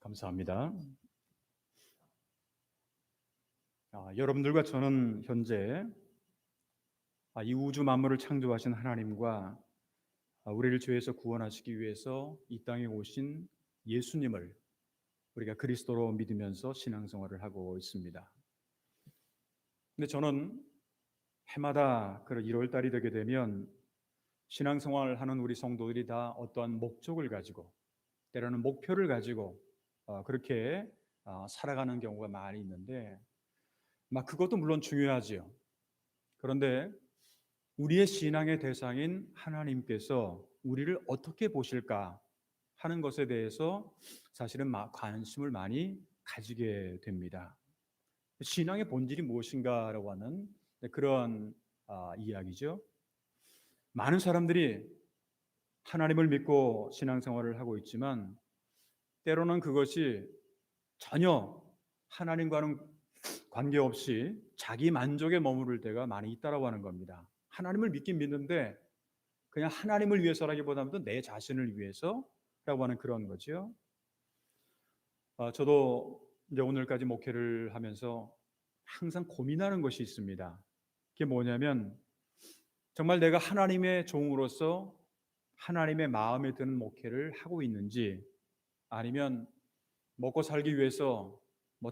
감사합니다. 여러분들과 저는 현재 이 우주 만물을 창조하신 하나님과 우리를 죄에서 구원하시기 위해서 이 땅에 오신 예수님을 우리가 그리스도로 믿으면서 신앙생활을 하고 있습니다. 근데 저는 해마다 1월 달이 되게 되면 신앙생활을 하는 우리 성도들이 다 어떠한 목적을 가지고 때로는 목표를 가지고 그렇게 살아가는 경우가 많이 있는데 그것도 물론 중요하지요. 그런데 우리의 신앙의 대상인 하나님께서 우리를 어떻게 보실까 하는 것에 대해서 사실은 관심을 많이 가지게 됩니다. 신앙의 본질이 무엇인가라고 하는 그런 이야기죠. 많은 사람들이 하나님을 믿고 신앙생활을 하고 있지만 때로는 그것이 전혀 하나님과는 관계없이 자기 만족에 머무를 때가 많이 있다라고 하는 겁니다. 하나님을 믿긴 믿는데 그냥 하나님을 위해서라기보다는 내 자신을 위해서라고 하는 그런 거죠. 저도 이제 오늘까지 목회를 하면서 항상 고민하는 것이 있습니다. 그게 뭐냐면 정말 내가 하나님의 종으로서 하나님의 마음에 드는 목회를 하고 있는지, 아니면 먹고 살기 위해서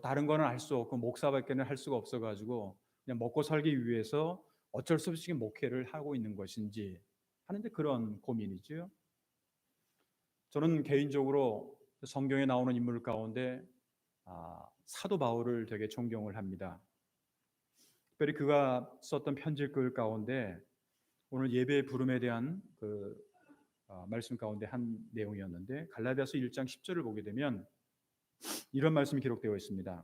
다른 거는 할 수 없고 목사밖에는 할 수가 없어가지고 그냥 먹고 살기 위해서 어쩔 수 없이 목회를 하고 있는 것인지 하는데 그런 고민이죠. 저는 개인적으로 성경에 나오는 인물 가운데 사도 바울을 되게 존경을 합니다. 특별히 그가 썼던 편지글 가운데 오늘 예배의 부름에 대한 말씀 가운데 한 내용이었는데, 갈라디아서 1장 10절을 보게 되면 이런 말씀이 기록되어 있습니다.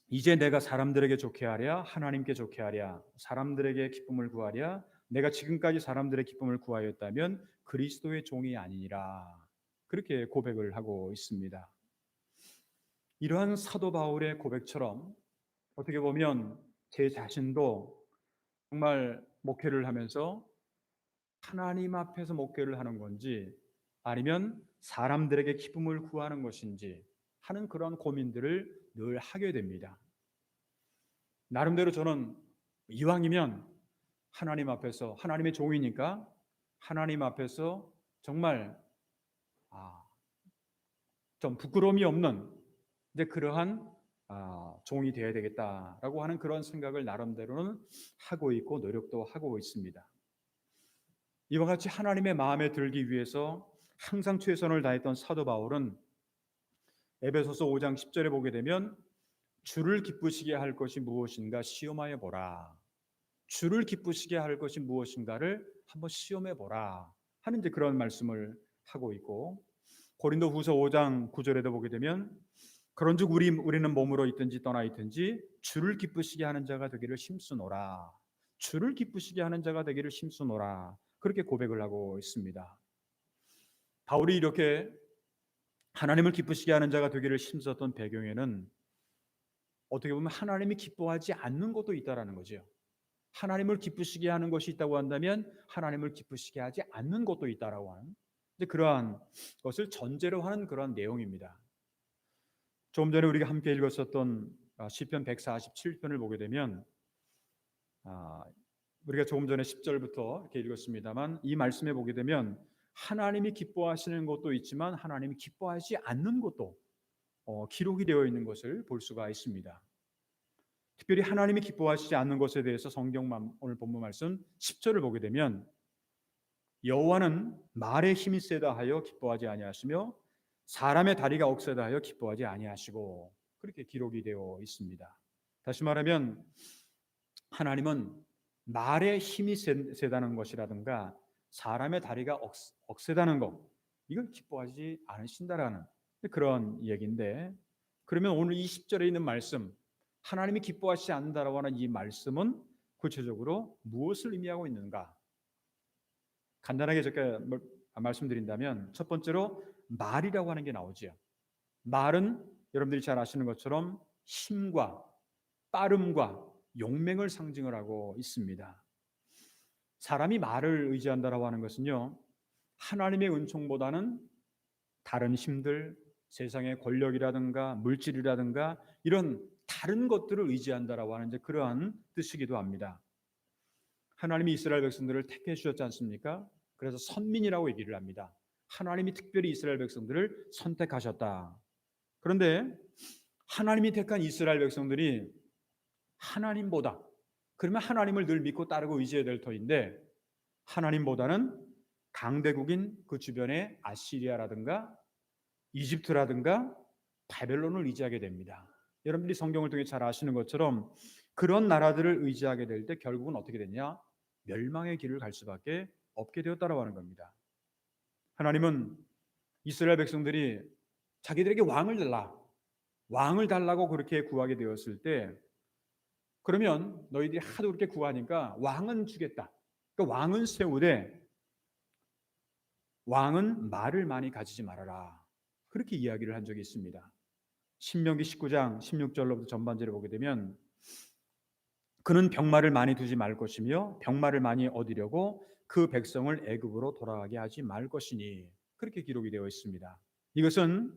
이제 내가 사람들에게 좋게 하랴 하나님께 좋게 하랴, 사람들에게 기쁨을 구하랴 내가 지금까지 사람들의 기쁨을 구하였다면 그리스도의 종이 아니니라, 그렇게 고백을 하고 있습니다. 이러한 사도 바울의 고백처럼 어떻게 보면 제 자신도 정말 목회를 하면서 하나님 앞에서 목회를 하는 건지 아니면 사람들에게 기쁨을 구하는 것인지 하는 그런 고민들을 늘 하게 됩니다. 나름대로 저는 이왕이면 하나님 앞에서, 하나님의 종이니까 하나님 앞에서 정말 좀 부끄러움이 없는 그러한 종이 되어야 되겠다라고 하는 그런 생각을 나름대로는 하고 있고 노력도 하고 있습니다. 이와 같이 하나님의 마음에 들기 위해서 항상 최선을 다했던 사도 바울은 에베소서 5장 10절에 보게 되면 주를 기쁘시게 할 것이 무엇인가 시험하여 보라, 주를 기쁘시게 할 것이 무엇인가를 한번 시험해 보라 하는 그런 말씀을 하고 있고, 고린도후서 5장 9절에도 보게 되면 그런즉 우리는 몸으로 있든지 떠나 있든지 주를 기쁘시게 하는 자가 되기를 힘쓰노라, 주를 기쁘시게 하는 자가 되기를 힘쓰노라, 그렇게 고백을 하고 있습니다. 바울이 이렇게 하나님을 기쁘시게 하는 자가 되기를 힘썼던 배경에는 어떻게 보면 하나님이 기뻐하지 않는 것도 있다라는 거죠. 하나님을 기쁘시게 하는 것이 있다고 한다면 하나님을 기쁘시게 하지 않는 것도 있다라고 하는 그러한 것을 전제로 하는 그런 내용입니다. 조금 전에 우리가 함께 읽었었던 시편 147편을 보게 되면 우리가 조금 전에 10절부터 이렇게 읽었습니다만 이 말씀에 보게 되면 하나님이 기뻐하시는 것도 있지만 하나님이 기뻐하지 않는 것도 기록이 되어 있는 것을 볼 수가 있습니다. 특별히 하나님이 기뻐하시지 않는 것에 대해서 성경 오늘 본문 말씀 10절을 보게 되면 여호와는 말의 힘이 세다 하여 기뻐하지 아니하시며 사람의 다리가 억세다 하여 기뻐하지 아니하시고, 그렇게 기록이 되어 있습니다. 다시 말하면 하나님은 말의 힘이 세다는 것이라든가 사람의 다리가 억세다는 것, 이걸 기뻐하지 않으신다라는 그런 얘기인데, 그러면 오늘 이 10절에 있는 말씀, 하나님이 기뻐하시지 않는다라고 하는 이 말씀은 구체적으로 무엇을 의미하고 있는가? 간단하게 제가 말씀드린다면 첫 번째로 말이라고 하는 게 나오죠. 말은 여러분들이 잘 아시는 것처럼 힘과 빠름과 용맹을 상징을 하고 있습니다. 사람이 말을 의지한다라고 하는 것은요, 하나님의 은총보다는 다른 힘들, 세상의 권력이라든가 물질이라든가 이런 다른 것들을 의지한다라고 하는 이제 그러한 뜻이기도 합니다. 하나님이 이스라엘 백성들을 택해 주셨지 않습니까? 그래서 선민이라고 얘기를 합니다. 하나님이 특별히 이스라엘 백성들을 선택하셨다. 그런데 하나님이 택한 이스라엘 백성들이 하나님보다, 그러면 하나님을 늘 믿고 따르고 의지해야 될 터인데, 하나님보다는 강대국인 그 주변의 아시리아라든가 이집트라든가 바벨론을 의지하게 됩니다. 여러분들이 성경을 통해 잘 아시는 것처럼 그런 나라들을 의지하게 될 때 결국은 어떻게 됐냐? 멸망의 길을 갈 수밖에 없게 되었다라고 하는 겁니다. 하나님은 이스라엘 백성들이 자기들에게 왕을 달라고 그렇게 구하게 되었을 때, 그러면 너희들이 하도 그렇게 구하니까 왕은 주겠다. 그러니까 왕은 세우되 왕은 말을 많이 가지지 말아라. 그렇게 이야기를 한 적이 있습니다. 신명기 19장 16절로부터 전반절을 보게 되면 그는 병마를 많이 두지 말 것이며 병마를 많이 얻으려고 그 백성을 애굽으로 돌아가게 하지 말 것이니, 그렇게 기록이 되어 있습니다. 이것은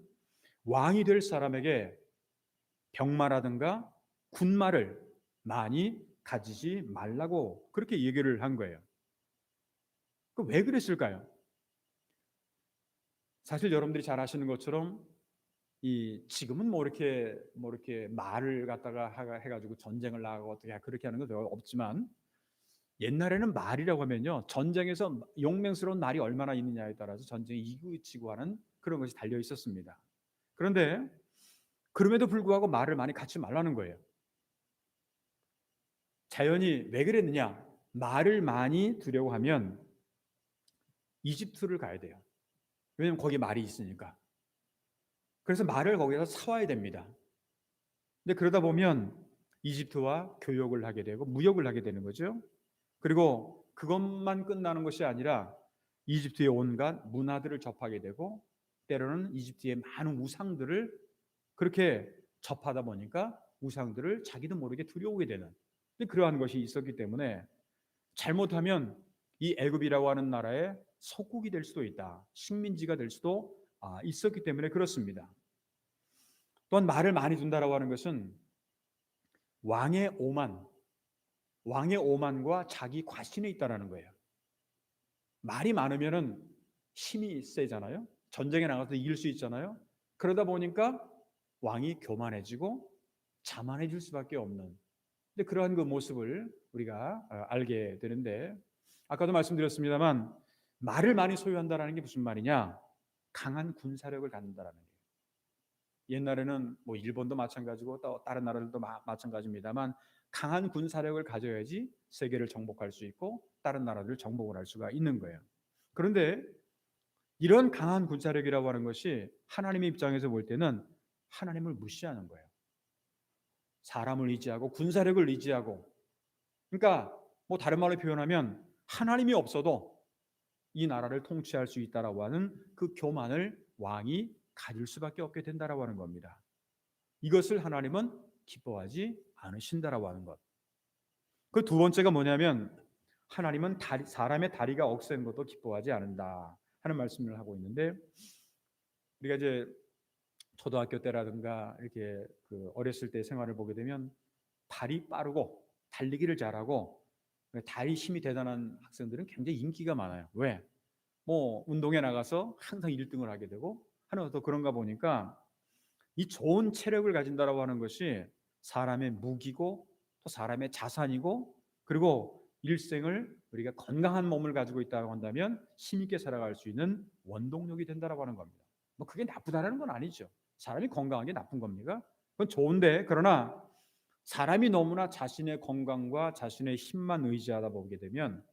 왕이 될 사람에게 병마라든가 군마를 많이 가지지 말라고 그렇게 얘기를 한 거예요. 왜 그랬을까요? 사실 여러분들이 잘 아시는 것처럼 이 지금은 뭐 이렇게 말을 갖다가 해가지고 전쟁을 나가고 어떻게 그렇게 하는 건 없지만, 옛날에는 말이라고 하면요, 전쟁에서 용맹스러운 말이 얼마나 있느냐에 따라서 전쟁이 이기고 하는 그런 것이 달려 있었습니다. 그런데 그럼에도 불구하고 말을 많이 갖지 말라는 거예요. 자연히 왜 그랬느냐? 말을 많이 두려고 하면 이집트를 가야 돼요. 왜냐하면 거기 말이 있으니까. 그래서 말을 거기서 사와야 됩니다. 근데 그러다 보면 이집트와 교역을 하게 되고 무역을 하게 되는 거죠. 그리고 그것만 끝나는 것이 아니라 이집트의 온갖 문화들을 접하게 되고, 때로는 이집트의 많은 우상들을 그렇게 접하다 보니까 우상들을 자기도 모르게 두려우게 되는 그러한 것이 있었기 때문에, 잘못하면 이 애굽이라고 하는 나라의 속국이 될 수도 있다, 식민지가 될 수도 있었기 때문에 그렇습니다. 또한 말을 많이 둔다라고 하는 것은 왕의 오만과 자기 과신에 있다라는 거예요. 말이 많으면은 힘이 세잖아요. 전쟁에 나가서 이길 수 있잖아요. 그러다 보니까 왕이 교만해지고 자만해질 수밖에 없는, 근데 그러한 그 모습을 우리가 알게 되는데, 아까도 말씀드렸습니다만 말을 많이 소유한다라는 게 무슨 말이냐? 강한 군사력을 갖는다라는 거예요. 옛날에는 뭐 일본도 마찬가지고 또 다른 나라들도 마찬가지입니다만, 강한 군사력을 가져야지 세계를 정복할 수 있고 다른 나라들을 정복을 할 수가 있는 거예요. 그런데 이런 강한 군사력이라고 하는 것이 하나님의 입장에서 볼 때는 하나님을 무시하는 거예요. 사람을 의지하고 군사력을 의지하고, 그러니까 뭐 다른 말로 표현하면 하나님이 없어도 이 나라를 통치할 수 있다라고 하는 그 교만을 왕이 가질 수밖에 없게 된다라고 하는 겁니다. 이것을 하나님은 기뻐하지 않으신다라고 하는 것. 그 두 번째가 뭐냐면, 하나님은 사람의 다리가 억센 것도 기뻐하지 않는다 하는 말씀을 하고 있는데, 우리가 이제 초등학교 때라든가 이렇게 그 어렸을 때 생활을 보게 되면 발이 빠르고 달리기를 잘하고 다리 힘이 대단한 학생들은 굉장히 인기가 많아요. 왜? 뭐 운동에 나가서 항상 1등을 하게 되고 하는, 더 그런가 보니까 이 좋은 체력을 가진다라고 하는 것이 사람의 무기고 또 사람의 자산이고, 그리고 일생을 우리가 건강한 몸을 가지고 있다고 한다면 힘있게 살아갈 수 있는 원동력이 된다라고 하는 겁니다. 뭐 그게 나쁘다라는 건 아니죠. 사람이 건강한 게 나쁜 겁니까? 그건 좋은데, 그러나 사람이 너무나 자신의 건강과 자신의 힘만 의지하다 보게 되면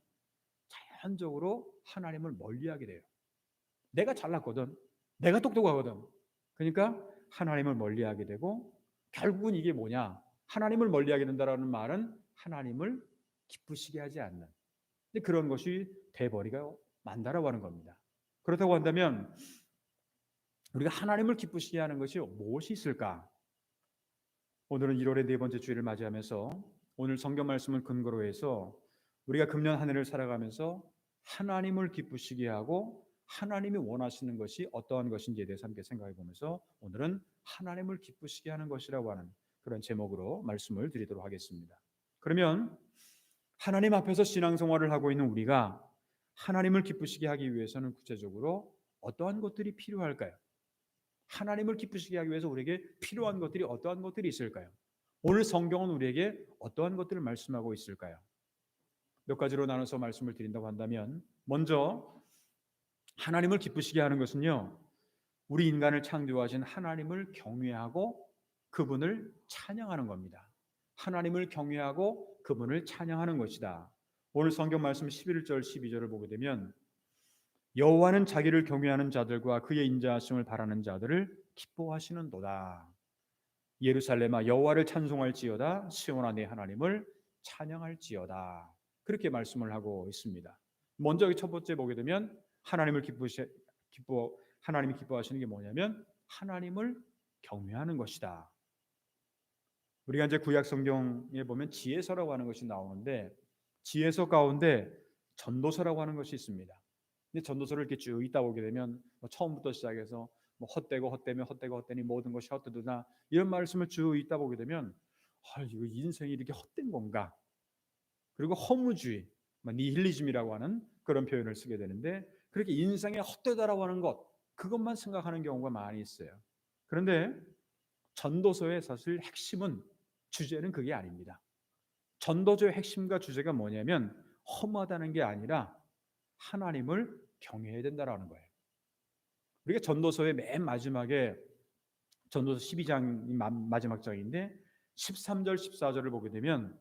자연적으로 하나님을 멀리하게 돼요. 내가 잘났거든, 내가 똑똑하거든, 그러니까 하나님을 멀리하게 되고, 결국은 이게 뭐냐? 하나님을 멀리하게 된다라는 말은 하나님을 기쁘시게 하지 않는, 근데 그런 것이 돼버리가 만다라고 하는 겁니다. 그렇다고 한다면 우리가 하나님을 기쁘시게 하는 것이 무엇이 있을까? 오늘은 1월의 네 번째 주일을 맞이하면서 오늘 성경 말씀을 근거로 해서 우리가 금년 한 해를 살아가면서 하나님을 기쁘시게 하고 하나님이 원하시는 것이 어떠한 것인지에 대해서 함께 생각해 보면서 오늘은 하나님을 기쁘시게 하는 것이라고 하는 그런 제목으로 말씀을 드리도록 하겠습니다. 그러면 하나님 앞에서 신앙생활을 하고 있는 우리가 하나님을 기쁘시게 하기 위해서는 구체적으로 어떠한 것들이 필요할까요? 하나님을 기쁘시게 하기 위해서 우리에게 필요한 것들이 어떠한 것들이 있을까요? 오늘 성경은 우리에게 어떠한 것들을 말씀하고 있을까요? 몇 가지로 나눠서 말씀을 드린다고 한다면, 먼저 하나님을 기쁘시게 하는 것은요, 우리 인간을 창조하신 하나님을 경외하고 그분을 찬양하는 겁니다. 하나님을 경외하고 그분을 찬양하는 것이다. 오늘 성경 말씀 11절 12절을 보게 되면 여호와는 자기를 경외하는 자들과 그의 인자하심을 바라는 자들을 기뻐하시는도다. 예루살렘아 여호와를 찬송할지어다. 시온아 내 하나님을 찬양할지어다. 그렇게 말씀을 하고 있습니다. 먼저 첫 번째 보게 되면 하나님이 기뻐하시는 게 뭐냐면 하나님을 경외하는 것이다. 우리가 이제 구약 성경에 보면 지혜서라고 하는 것이 나오는데 지혜서 가운데 전도서라고 하는 것이 있습니다. 근데 전도서를 이렇게 쭉 읽다 보게 되면 처음부터 시작해서 헛되고 헛되며 헛되고 헛되니 모든 것이 헛되도다 이런 말씀을 쭉 읽다 보게 되면 이거 인생이 이렇게 헛된 건가? 그리고 허무주의, 니힐리즘이라고 하는 그런 표현을 쓰게 되는데 그렇게 인생에 헛되다라고 하는 것 그것만 생각하는 경우가 많이 있어요. 그런데 전도서의 사실 핵심은 주제는 그게 아닙니다. 전도서의 핵심과 주제가 뭐냐면 허무하다는 게 아니라 하나님을 경외해야 된다라는 거예요. 우리가 전도서의 맨 마지막에 전도서 12장이 마지막 장인데 13절 14절을 보게 되면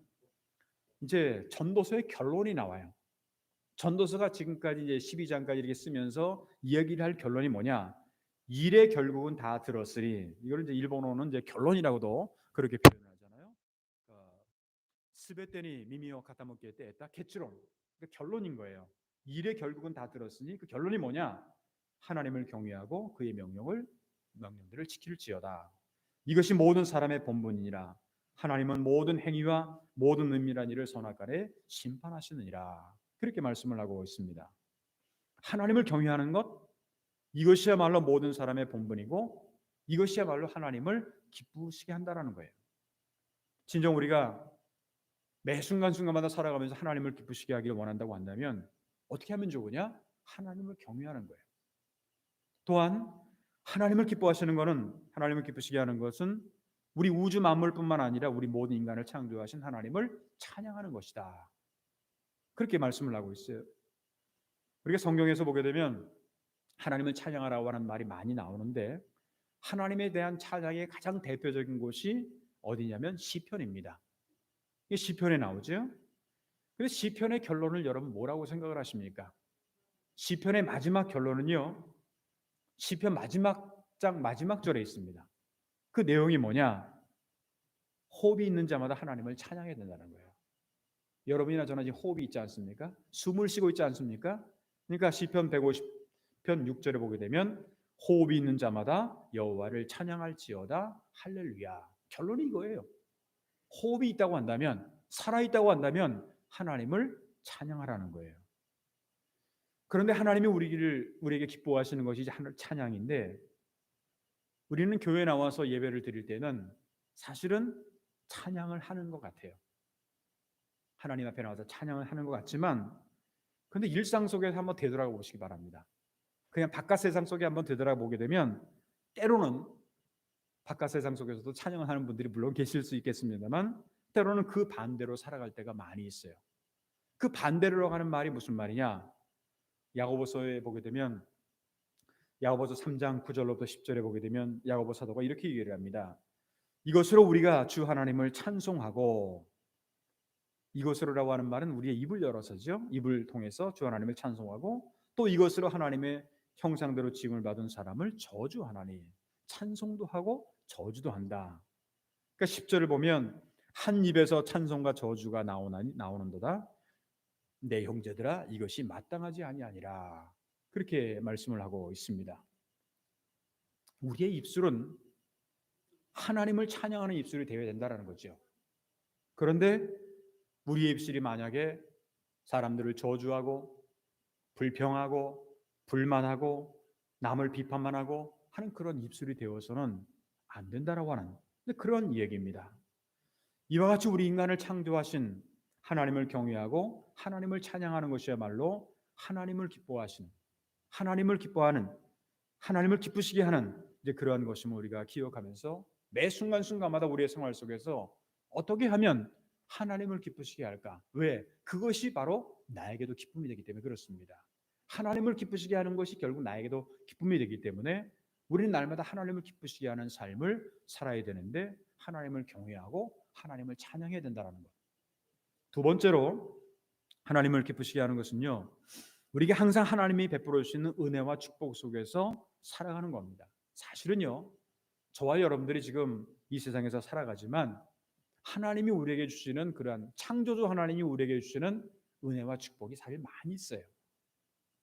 이제 전도서의 결론이 나와요. 전도서가 지금까지 이제 12장까지 이렇게 쓰면서 이야기를 할 결론이 뭐냐? 일의 결국은 다 들었으리. 이걸 이제 일본어는 이제 결론이라고도 그렇게 표현하잖아요. 스베테니 미미오 카타모케 때에다 kết論. 그러니까 결론인 거예요. 일의 결국은 다 들었으니 그 결론이 뭐냐? 하나님을 경외하고 그의 명령들을 지킬지어다. 이것이 모든 사람의 본분이니라. 하나님은 모든 행위와 모든 은밀한 일을 선악간에 심판하시느니라. 그렇게 말씀을 하고 있습니다. 하나님을 경외하는 것 이것이야말로 모든 사람의 본분이고 이것이야말로 하나님을 기쁘시게 한다라는 거예요. 진정 우리가 매 순간순간마다 살아가면서 하나님을 기쁘시게 하기를 원한다고 한다면 어떻게 하면 좋으냐? 하나님을 경외하는 거예요. 또한 하나님을 기뻐하시는 것은 하나님을 기쁘시게 하는 것은 우리 우주 만물뿐만 아니라 우리 모든 인간을 창조하신 하나님을 찬양하는 것이다. 그렇게 말씀을 하고 있어요. 우리가 성경에서 보게 되면 하나님을 찬양하라고 하는 말이 많이 나오는데 하나님에 대한 찬양의 가장 대표적인 곳이 어디냐면 시편입니다. 이게 시편에 나오죠. 그래서 시편의 결론을 여러분 뭐라고 생각을 하십니까? 시편의 마지막 결론은요. 시편 마지막 장 마지막 절에 있습니다. 그 내용이 뭐냐? 호흡이 있는 자마다 하나님을 찬양해야 된다는 거예요. 여러분이나 저나 지금 호흡이 있지 않습니까? 숨을 쉬고 있지 않습니까? 그러니까 시편 150편 6절에 보게 되면 호흡이 있는 자마다 여호와를 찬양할지어다 할렐루야. 결론이 이거예요. 호흡이 있다고 한다면 살아있다고 한다면 하나님을 찬양하라는 거예요. 그런데 하나님이 우리에게 기뻐하시는 것이 찬양인데 우리는 교회에 나와서 예배를 드릴 때는 사실은 찬양을 하는 것 같아요. 하나님 앞에 나와서 찬양을 하는 것 같지만 그런데 일상 속에서 한번 되돌아보시기 바랍니다. 그냥 바깥 세상 속에 한번 되돌아보게 되면 때로는 바깥 세상 속에서도 찬양을 하는 분들이 물론 계실 수 있겠습니다만 때로는 그 반대로 살아갈 때가 많이 있어요. 그 반대로 하는 말이 무슨 말이냐? 야고보서에 보게 되면 야고보서 3장 9절로부터 10절에 보게 되면 야고보 사도가 이렇게 얘기를 합니다. 이것으로 우리가 주 하나님을 찬송하고 이것으로라고 하는 말은 우리의 입을 열어서죠. 입을 통해서 주 하나님을 찬송하고 또 이것으로 하나님의 형상대로 지음을 받은 사람을 저주하나니 찬송도 하고 저주도 한다. 그러니까 10절을 보면 한 입에서 찬송과 저주가 나오는도다. 내 형제들아 이것이 마땅하지 아니하니라. 그렇게 말씀을 하고 있습니다. 우리의 입술은 하나님을 찬양하는 입술이 되어야 된다는 거죠. 그런데 우리의 입술이 만약에 사람들을 저주하고 불평하고 불만하고 남을 비판만 하고 하는 그런 입술이 되어서는 안 된다라고 하는 그런 얘기입니다. 이와 같이 우리 인간을 창조하신 하나님을 경외하고 하나님을 찬양하는 것이야말로 하나님을 기뻐하신, 하나님을 기뻐하는, 하나님을 기쁘시게 하는 이제 그러한 것임을 우리가 기억하면서 매 순간순간마다 우리의 생활 속에서 어떻게 하면 하나님을 기쁘시게 할까? 왜? 그것이 바로 나에게도 기쁨이 되기 때문에 그렇습니다. 하나님을 기쁘시게 하는 것이 결국 나에게도 기쁨이 되기 때문에 우리는 날마다 하나님을 기쁘시게 하는 삶을 살아야 되는데 하나님을 경외하고 하나님을 찬양해야 된다는 것. 두 번째로 하나님을 기쁘시게 하는 것은요, 우리에게 항상 하나님이 베풀어 주시는 은혜와 축복 속에서 살아가는 겁니다. 사실은요, 저와 여러분들이 지금 이 세상에서 살아가지만 하나님이 우리에게 주시는 그러한 창조주 하나님이 우리에게 주시는 은혜와 축복이 사실 많이 있어요.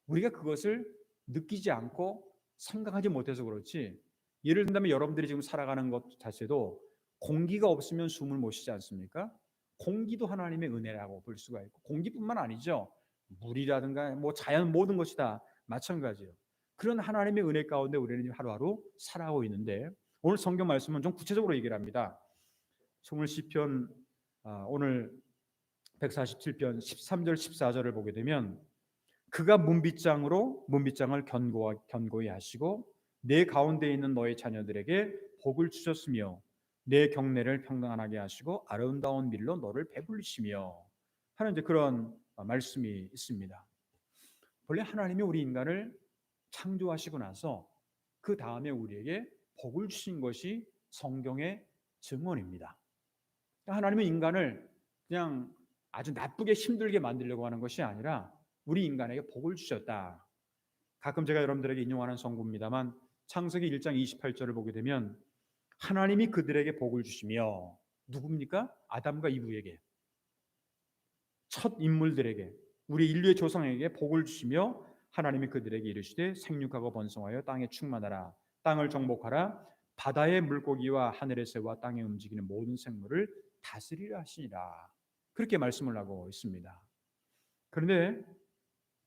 우리가 그것을 느끼지 않고 생각하지 못해서 그렇지, 예를 든다면 여러분들이 지금 살아가는 것 자체도 공기가 없으면 숨을 못 쉬지 않습니까? 공기도 하나님의 은혜라고 볼 수가 있고, 공기뿐만 아니죠. 물이라든가 뭐 자연 모든 것이 다 마찬가지예요. 그런 하나님의 은혜 가운데 우리는 하루하루 살아가고 있는데 오늘 성경 말씀은 좀 구체적으로 얘기를 합니다. 오늘 시편 오늘 147편 13절 14절을 보게 되면 그가 문빗장을 견고히 하시고 내 가운데 있는 너의 자녀들에게 복을 주셨으며 내 경내를 평안하게 하시고 아름다운 밀로 너를 배불리시며 하는 이제 그런 말씀이 있습니다. 본래 하나님이 우리 인간을 창조하시고 나서 그 다음에 우리에게 복을 주신 것이 성경의 증언입니다. 하나님은 인간을 그냥 아주 나쁘게 힘들게 만들려고 하는 것이 아니라 우리 인간에게 복을 주셨다. 가끔 제가 여러분들에게 인용하는 성구입니다만 창세기 1장 28절을 보게 되면 하나님이 그들에게 복을 주시며 누굽니까? 아담과 이브에게, 첫 인물들에게, 우리 인류의 조상에게 복을 주시며 하나님이 그들에게 이르시되 생육하고 번성하여 땅에 충만하라, 땅을 정복하라, 바다의 물고기와 하늘의 새와 땅에 움직이는 모든 생물을 다스리라 하시니라. 그렇게 말씀을 하고 있습니다. 그런데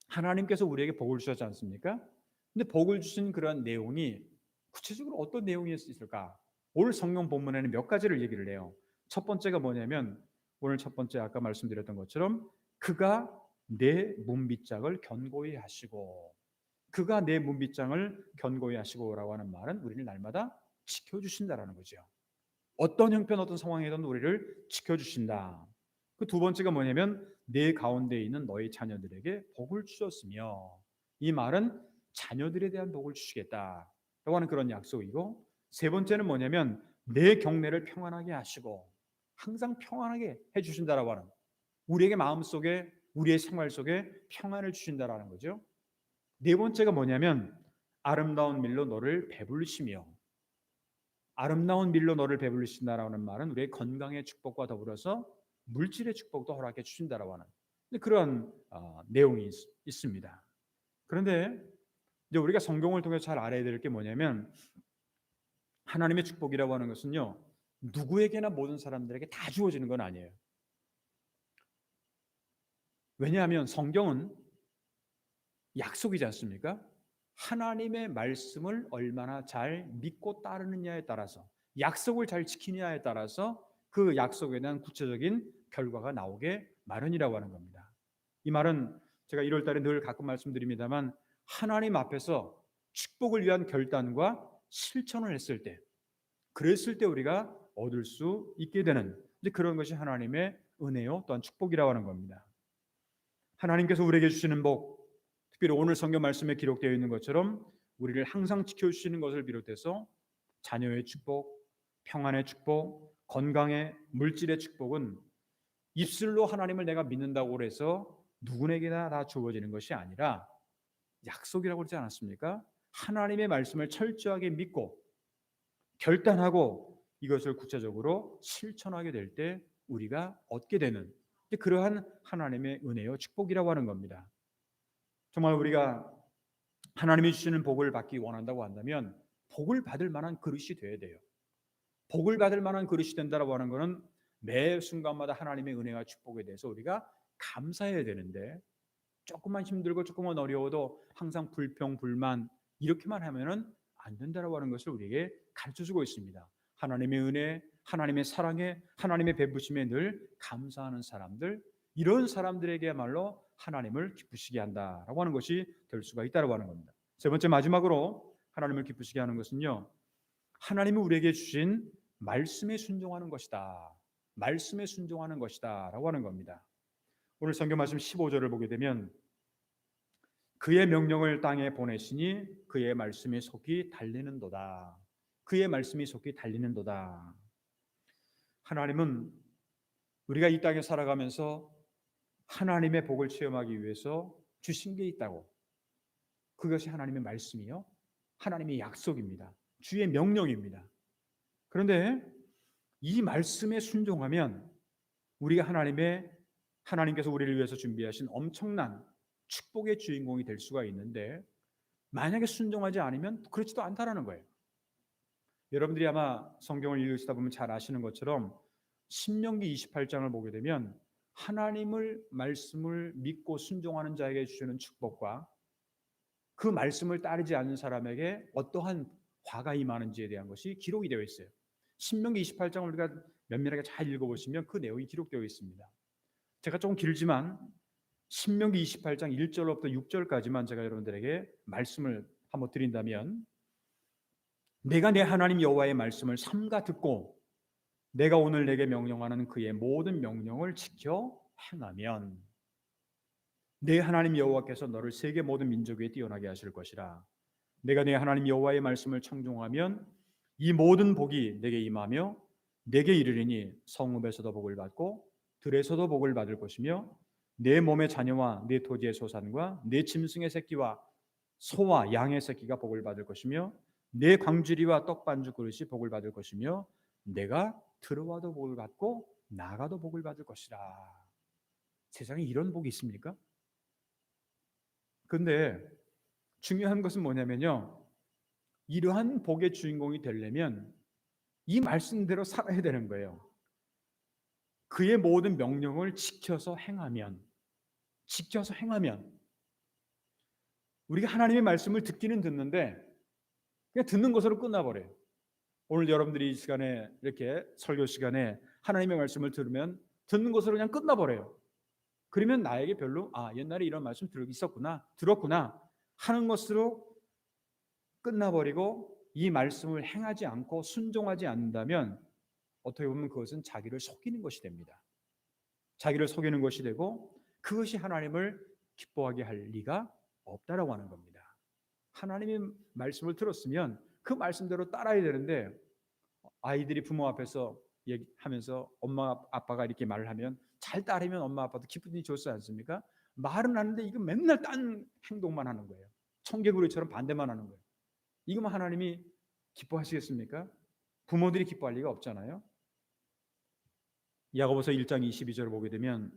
하나님께서 우리에게 복을 주셨지 않습니까? 근데 복을 주신 그런 내용이 구체적으로 어떤 내용이 있을까? 오늘 성경 본문에는 몇 가지를 얘기를 해요. 첫 번째가 뭐냐면 오늘 첫 번째 아까 말씀드렸던 것처럼 그가 내 문빗장을 견고히 하시고, 그가 내 문빗장을 견고히 하시고라고 하는 말은 우리를 날마다 지켜주신다라는 거죠. 어떤 형편 어떤 상황이든 우리를 지켜주신다. 그 두 번째가 뭐냐면 내 가운데 있는 너희 자녀들에게 복을 주셨으며, 이 말은 자녀들에 대한 복을 주시겠다라고 하는 그런 약속이고, 세 번째는 뭐냐면 내 경내를 평안하게 하시고 항상 평안하게 해주신다라고 하는, 우리에게 마음속에 우리의 생활 속에 평안을 주신다라는 거죠. 네 번째가 뭐냐면 아름다운 밀로 너를 배불리시며, 아름다운 밀로 너를 배불리신다라는 말은 우리의 건강의 축복과 더불어서 물질의 축복도 허락해 주신다라고 하는 그런 내용이 있습니다. 그런데 이제 우리가 성경을 통해 잘 알아야 될 게 뭐냐면 하나님의 축복이라고 하는 것은요, 누구에게나 모든 사람들에게 다 주어지는 건 아니에요. 왜냐하면 성경은 약속이지 않습니까? 하나님의 말씀을 얼마나 잘 믿고 따르느냐에 따라서, 약속을 잘 지키느냐에 따라서 그 약속에 대한 구체적인 결과가 나오게 마련이라고 하는 겁니다. 이 말은 제가 1월 달에 늘 가끔 말씀드립니다만 하나님 앞에서 축복을 위한 결단과 실천을 했을 때, 그랬을 때 우리가 얻을 수 있게 되는 그런 것이 하나님의 은혜요 또한 축복이라고 하는 겁니다. 하나님께서 우리에게 주시는 복, 특별히 오늘 성경 말씀에 기록되어 있는 것처럼 우리를 항상 지켜주시는 것을 비롯해서 자녀의 축복, 평안의 축복, 건강의 물질의 축복은 입술로 하나님을 내가 믿는다고 해서 누구에게나 다 주어지는 것이 아니라 약속이라고 그러지 않았습니까? 하나님의 말씀을 철저하게 믿고 결단하고 이것을 구체적으로 실천하게 될 때 우리가 얻게 되는 그러한 하나님의 은혜요 축복이라고 하는 겁니다. 정말 우리가 하나님이 주시는 복을 받기 원한다고 한다면 복을 받을 만한 그릇이 돼야 돼요. 복을 받을 만한 그릇이 된다고 하는 것은 매 순간마다 하나님의 은혜와 축복에 대해서 우리가 감사해야 되는데 조금만 힘들고 조금만 어려워도 항상 불평, 불만 이렇게만 하면은 안 된다라고 하는 것을 우리에게 가르쳐주고 있습니다. 하나님의 은혜, 하나님의 사랑에, 하나님의 베푸심에 늘 감사하는 사람들, 이런 사람들에게야말로 하나님을 기쁘시게 한다라고 하는 것이 될 수가 있다라고 하는 겁니다. 세 번째, 마지막으로 하나님을 기쁘시게 하는 것은요, 하나님이 우리에게 주신 말씀에 순종하는 것이다. 말씀에 순종하는 것이다 라고 하는 겁니다. 오늘 성경 말씀 15절을 보게 되면 그의 명령을 땅에 보내시니 그의 말씀이 속히 달리는도다. 그의 말씀이 속히 달리는도다. 하나님은 우리가 이 땅에 살아가면서 하나님의 복을 체험하기 위해서 주신 게 있다고. 그것이 하나님의 말씀이요, 하나님의 약속입니다. 주의 명령입니다. 그런데 이 말씀에 순종하면 우리가 하나님께서 우리를 위해서 준비하신 엄청난 축복의 주인공이 될 수가 있는데, 만약에 순종하지 않으면 그렇지도 않다라는 거예요. 여러분들이 아마 성경을 읽으시다 보면 잘 아시는 것처럼 신명기 28장을 보게 되면 하나님을 말씀을 믿고 순종하는 자에게 주시는 축복과 그 말씀을 따르지 않는 사람에게 어떠한 화가 임하는지에 대한 것이 기록이 되어 있어요. 신명기 28장을 우리가 면밀하게 잘 읽어보시면 그 내용이 기록되어 있습니다. 제가 조금 길지만 신명기 28장 1절로부터 6절까지만 제가 여러분들에게 말씀을 한번 드린다면, 내가 내 하나님 여호와의 말씀을 삼가 듣고 내가 오늘 내게 명령하는 그의 모든 명령을 지켜 행하면 내 하나님 여호와께서 너를 세계 모든 민족 위에 뛰어나게 하실 것이라. 내가 내 하나님 여호와의 말씀을 청종하면 이 모든 복이 내게 임하며 내게 이르리니 성읍에서도 복을 받고 들에서도 복을 받을 것이며 내 몸의 자녀와 내 토지의 소산과 내 짐승의 새끼와 소와 양의 새끼가 복을 받을 것이며 내 광주리와 떡반죽 그릇이 복을 받을 것이며 내가 들어와도 복을 받고 나가도 복을 받을 것이라. 세상에 이런 복이 있습니까? 근데 중요한 것은 뭐냐면요, 이러한 복의 주인공이 되려면 이 말씀대로 살아야 되는 거예요. 그의 모든 명령을 지켜서 행하면 우리가 하나님의 말씀을 듣기는 듣는데 그냥 듣는 것으로 끝나버려요. 오늘 여러분들이 이 시간에 이렇게 설교 시간에 하나님의 말씀을 들으면 듣는 것으로 그냥 끝나버려요. 그러면 나에게 별로 옛날에 이런 말씀 들었구나 하는 것으로 끝나버리고 이 말씀을 행하지 않고 순종하지 않는다면 어떻게 보면 그것은 자기를 속이는 것이 됩니다. 자기를 속이는 것이 되고 그것이 하나님을 기뻐하게 할 리가 없다라고 하는 겁니다. 하나님의 말씀을 들었으면 그 말씀대로 따라야 되는데, 아이들이 부모 앞에서 얘기하면서 엄마 아빠가 이렇게 말을 하면 잘 따르면 엄마 아빠도 기분이 좋지 않습니까? 말은 하는데 이거 맨날 딴 행동만 하는 거예요. 청개구리처럼 반대만 하는 거예요. 이거만 하나님이 기뻐하시겠습니까? 부모들이 기뻐할 리가 없잖아요. 야고보서 1장 22절을 보게 되면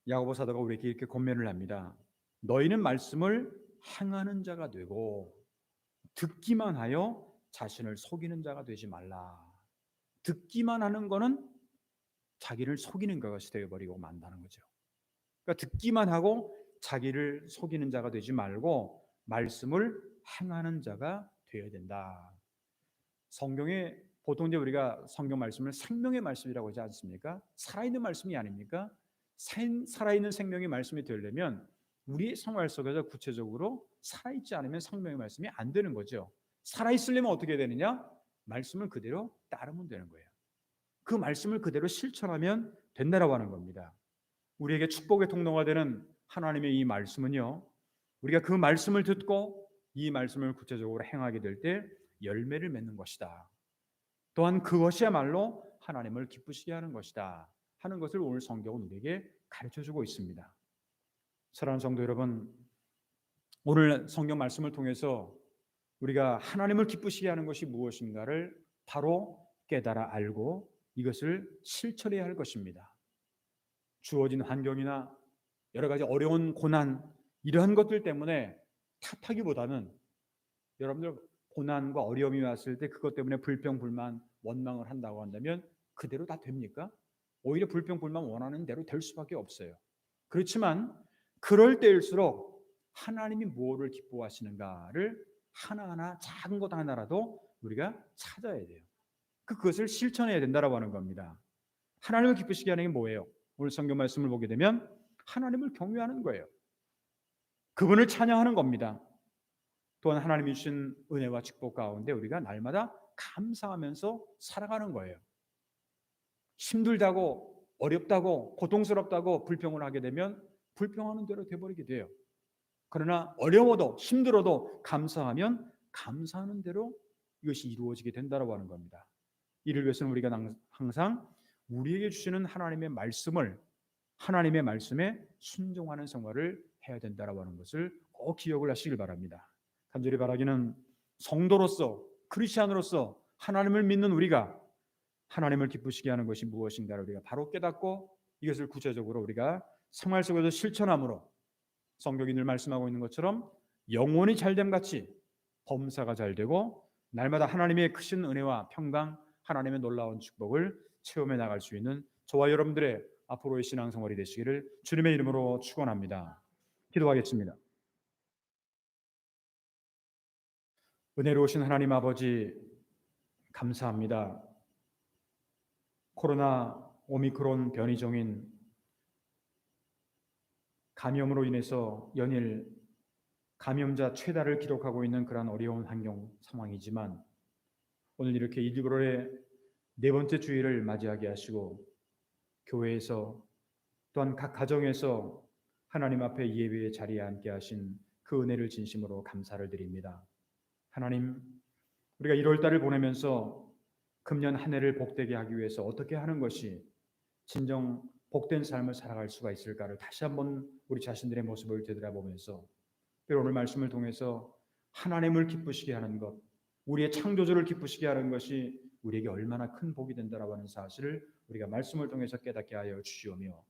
야고보 사도가 우리에게 이렇게 권면을 합니다. 너희는 말씀을 행하는 자가 되고 듣기만 하여 자신을 속이는 자가 되지 말라. 듣기만 하는 거는 자기를 속이는 것이 되어버리고 만다는 거죠. 그러니까 듣기만 하고 자기를 속이는 자가 되지 말고 말씀을 행하는 자가 되어야 된다. 성경에 보통 이제 우리가 성경 말씀을 생명의 말씀이라고 하지 않습니까? 살아있는 말씀이 아닙니까? 살아있는 생명의 말씀이 되려면 우리의 생활 속에서 구체적으로 살아있지 않으면 생명의 말씀이 안 되는 거죠. 살아있으려면 어떻게 되느냐? 말씀을 그대로 따르면 되는 거예요. 그 말씀을 그대로 실천하면 된다라고 하는 겁니다. 우리에게 축복의 통로가 되는 하나님의 이 말씀은요, 우리가 그 말씀을 듣고 이 말씀을 구체적으로 행하게 될 때 열매를 맺는 것이다. 또한 그것이야말로 하나님을 기쁘시게 하는 것이다 하는 것을 오늘 성경은 우리에게 가르쳐주고 있습니다. 사랑하는 성도 여러분, 오늘 성경 말씀을 통해서 우리가 하나님을 기쁘시게 하는 것이 무엇인가를 바로 깨달아 알고 이것을 실천해야 할 것입니다. 주어진 환경이나 여러 가지 어려운 고난, 이러한 것들 때문에 탓하기보다는, 여러분들 고난과 어려움이 왔을 때 그것 때문에 불평, 불만, 원망을 한다고 한다면 그대로 다 됩니까? 오히려 불평, 불만 원하는 대로 될 수밖에 없어요. 그렇지만 그럴 때일수록 하나님이 뭐를 기뻐하시는가를 하나하나 작은 것 하나라도 우리가 찾아야 돼요. 그것을 실천해야 된다라고 하는 겁니다. 하나님을 기쁘시게 하는 게 뭐예요? 오늘 성경 말씀을 보게 되면 하나님을 경외하는 거예요. 그분을 찬양하는 겁니다. 또한 하나님이 주신 은혜와 축복 가운데 우리가 날마다 감사하면서 살아가는 거예요. 힘들다고, 어렵다고, 고통스럽다고 불평을 하게 되면 불평하는 대로 돼버리게 돼요. 그러나 어려워도 힘들어도 감사하면 감사하는 대로 이것이 이루어지게 된다고 하는 겁니다. 이를 위해서는 우리가 항상 우리에게 주시는 하나님의 말씀을, 하나님의 말씀에 순종하는 생활을 해야 된다고 하는 것을 꼭 기억을 하시길 바랍니다. 간절히 바라기는 성도로서, 크리스찬으로서 하나님을 믿는 우리가 하나님을 기쁘시게 하는 것이 무엇인가를 우리가 바로 깨닫고 이것을 구체적으로 우리가 생활 속에서 실천함으로 성경이 늘 말씀하고 있는 것처럼 영혼이 잘됨 같이 범사가 잘되고 날마다 하나님의 크신 은혜와 평강, 하나님의 놀라운 축복을 체험해 나갈 수 있는 저와 여러분들의 앞으로의 신앙생활이 되시기를 주님의 이름으로 축원합니다. 기도하겠습니다. 은혜로우신 하나님 아버지, 감사합니다. 코로나 오미크론 변이종인 감염으로 인해서 연일 감염자 최다를 기록하고 있는 그런 어려운 환경 상황이지만 오늘 이렇게 1월의 네 번째 주일을 맞이하게 하시고 교회에서 또한 각 가정에서 하나님 앞에 예배의 자리에 앉게 하신 그 은혜를 진심으로 감사를 드립니다. 하나님, 우리가 1월달을 보내면서 금년 한 해를 복되게 하기 위해서 어떻게 하는 것이 진정 복된 삶을 살아갈 수가 있을까를 다시 한번 우리 자신들의 모습을 되돌아보면서 오늘 말씀을 통해서 하나님을 기쁘시게 하는 것, 우리의 창조주를 기쁘시게 하는 것이 우리에게 얼마나 큰 복이 된다라고 하는 사실을 우리가 말씀을 통해서 깨닫게 하여 주시오며